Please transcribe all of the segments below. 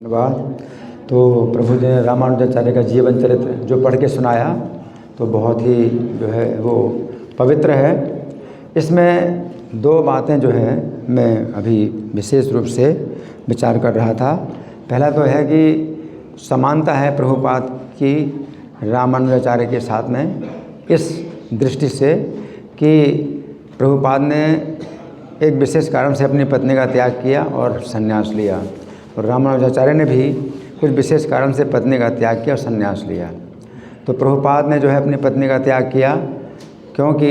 धन्यवाद। तो प्रभु जी ने रामानुजाचार्य का जीवन चरित्र जो पढ़ के सुनाया तो बहुत ही जो है वो पवित्र है। इसमें दो बातें जो है मैं अभी विशेष रूप से विचार कर रहा था। पहला तो है कि समानता है प्रभुपाद की रामानुजाचार्य के साथ में इस दृष्टि से कि प्रभुपाद ने एक विशेष कारण से अपनी पत्नी का त्याग किया और संन्यास लिया, और रामानुजाचार्य ने भी कुछ विशेष कारण से पत्नी का त्याग किया और संन्यास लिया। तो प्रभुपाद ने जो है अपनी पत्नी का त्याग किया क्योंकि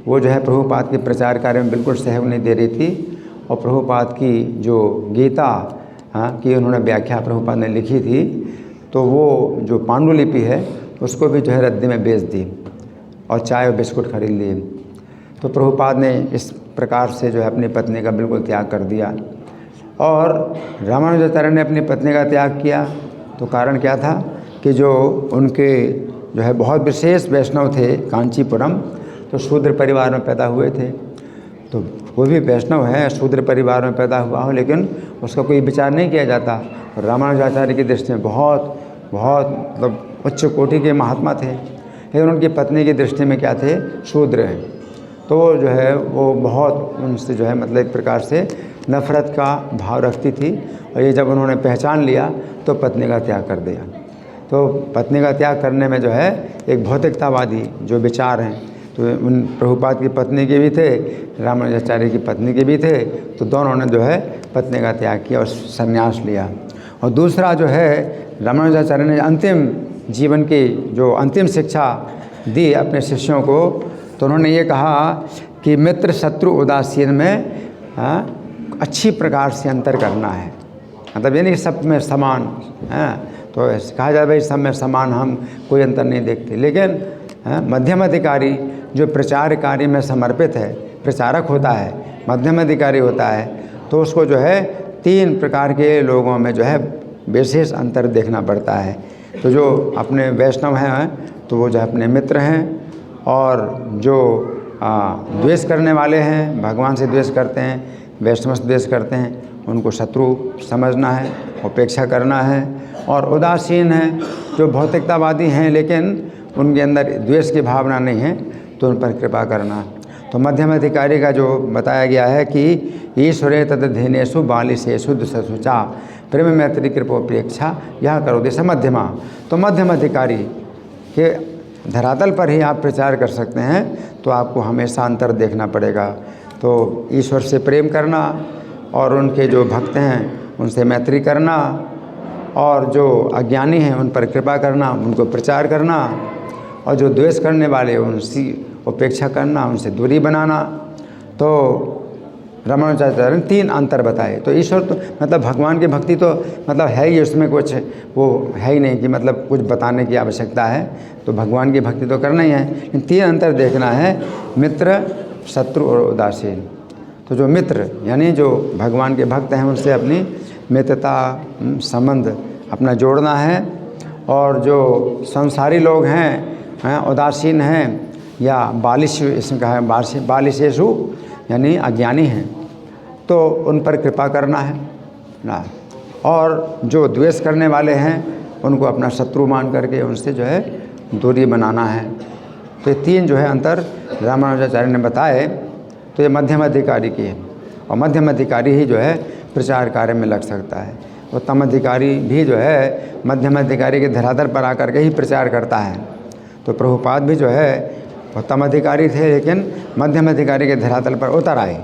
वो जो है प्रभुपाद के प्रचार कार्य में बिल्कुल सहयोग नहीं दे रही थी, और प्रभुपाद की जो गीता की उन्होंने व्याख्या प्रभुपाद ने लिखी थी तो वो जो पांडुलिपि है उसको भी जो है रद्दी में बेच दी और चाय और बिस्कुट खरीद लिए। तो प्रभुपाद ने इस प्रकार से जो है अपनी पत्नी का बिल्कुल त्याग कर दिया। और रामानुजाचार्य ने अपनी पत्नी का त्याग किया तो कारण क्या था कि जो उनके जो है बहुत विशेष वैष्णव थे कांचीपुरम, तो शूद्र परिवार में पैदा हुए थे। तो वो भी वैष्णव है, शूद्र परिवार में पैदा हुआ हो, लेकिन उसका कोई विचार नहीं किया जाता। और रामानुजाचार्य की दृष्टि में बहुत मतलब उच्च कोटि के महात्मा थे, लेकिन उनकी पत्नी की दृष्टि में क्या थे, शूद्र हैं। तो जो है वो बहुत उनसे जो है मतलब एक प्रकार से नफ़रत का भाव रखती थी, और ये जब उन्होंने पहचान लिया तो पत्नी का त्याग कर दिया। तो पत्नी का त्याग करने में जो है एक भौतिकतावादी जो विचार हैं, तो उन प्रभुपाद की पत्नी के भी थे, रामानुजाचार्य की पत्नी के भी थे, तो दोनों ने जो है पत्नी का त्याग किया और संन्यास लिया। और दूसरा जो है रामानुजाचार्य ने अंतिम जीवन की जो अंतिम शिक्षा दी अपने शिष्यों को, तो उन्होंने ये कहा कि मित्र शत्रु उदासीन में अच्छी प्रकार से अंतर करना है। मतलब ये नहीं सब में समान है, तो कहा जाए भाई सब में समान, हम कोई अंतर नहीं देखते, लेकिन मध्यम अधिकारी जो प्रचार कार्य में समर्पित है, प्रचारक होता है, मध्यम अधिकारी होता है, तो उसको जो है तीन प्रकार के लोगों में जो है विशेष अंतर देखना पड़ता है। तो जो अपने वैष्णव हैं तो वो जो अपने मित्र हैं, और जो द्वेष करने वाले हैं, भगवान से द्वेष करते हैं, वैष्णव से द्वेष करते हैं, उनको शत्रु समझना है, उपेक्षा करना है। और उदासीन हैं जो भौतिकतावादी हैं लेकिन उनके अंदर द्वेष की भावना नहीं है, तो उन पर कृपा करना। तो मध्यम अधिकारी का जो बताया गया है कि ईश्वरे तदधीनेषु बालिशेषु दुष्टशुचा प्रेम मैत्री कृपोपेक्षा यह करो देश मध्यमा। तो मध्यम अधिकारी के धरातल पर ही आप प्रचार कर सकते हैं, तो आपको हमेशा अंतर देखना पड़ेगा। तो ईश्वर से प्रेम करना, और उनके जो भक्त हैं उनसे मैत्री करना, और जो अज्ञानी हैं उन पर कृपा करना, उनको प्रचार करना, और जो द्वेष करने वाले उनकी उपेक्षा करना, उनसे दूरी बनाना। तो रामानुजाचार्य ने तीन अंतर बताए। तो ईश्वर तो मतलब भगवान की भक्ति तो मतलब है ही, उसमें कुछ वो है ही नहीं कि मतलब कुछ बताने की आवश्यकता है, तो भगवान की भक्ति तो करना ही है। इन तीन अंतर देखना है, मित्र शत्रु और उदासीन। तो जो मित्र यानी जो भगवान के भक्त हैं उनसे अपनी मित्रता संबंध अपना जोड़ना है, और जो संसारी लोग हैं उदासीन हैं या बालिश, इसमें कहा है बालिशेषु यानी अज्ञानी हैं, तो उन पर कृपा करना है ना। और जो द्वेष करने वाले हैं उनको अपना शत्रु मान करके उनसे जो है दूरी बनाना है। तो ये तीन जो है अंतर रामानुजाचार्य ने बताए। तो ये मध्यम अधिकारी की है, और मध्यम अधिकारी ही जो है प्रचार कार्य में लग सकता है। उत्तम अधिकारी भी जो है मध्यम अधिकारी के धरातल पर आकर के ही प्रचार करता है। तो प्रभुपाद भी जो है उत्तम अधिकारी थे, लेकिन मध्यम अधिकारी के धरातल पर उतर आए।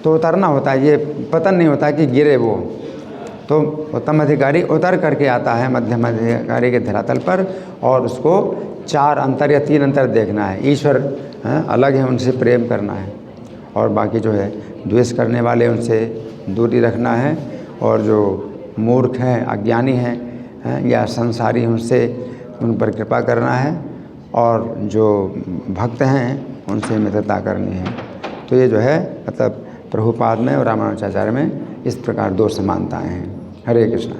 तो उतरना होता है, ये पतन नहीं होता कि गिरे वो। तो उत्तम अधिकारी उतर करके आता है मध्यम अधिकारी के धरातल पर, और उसको चार अंतर या तीन अंतर देखना है। ईश्वर अलग है, उनसे प्रेम करना है, और बाकी जो है द्वेष करने वाले उनसे दूरी रखना है, और जो मूर्ख हैं, अज्ञानी हैं या संसारी उनसे उन पर कृपा करना है, और जो भक्त हैं उनसे मित्रता करनी है। तो ये जो है मतलब प्रभुपाद में और रामानुजाचार्य में इस प्रकार दो समानताएं हैं। हरे कृष्णा।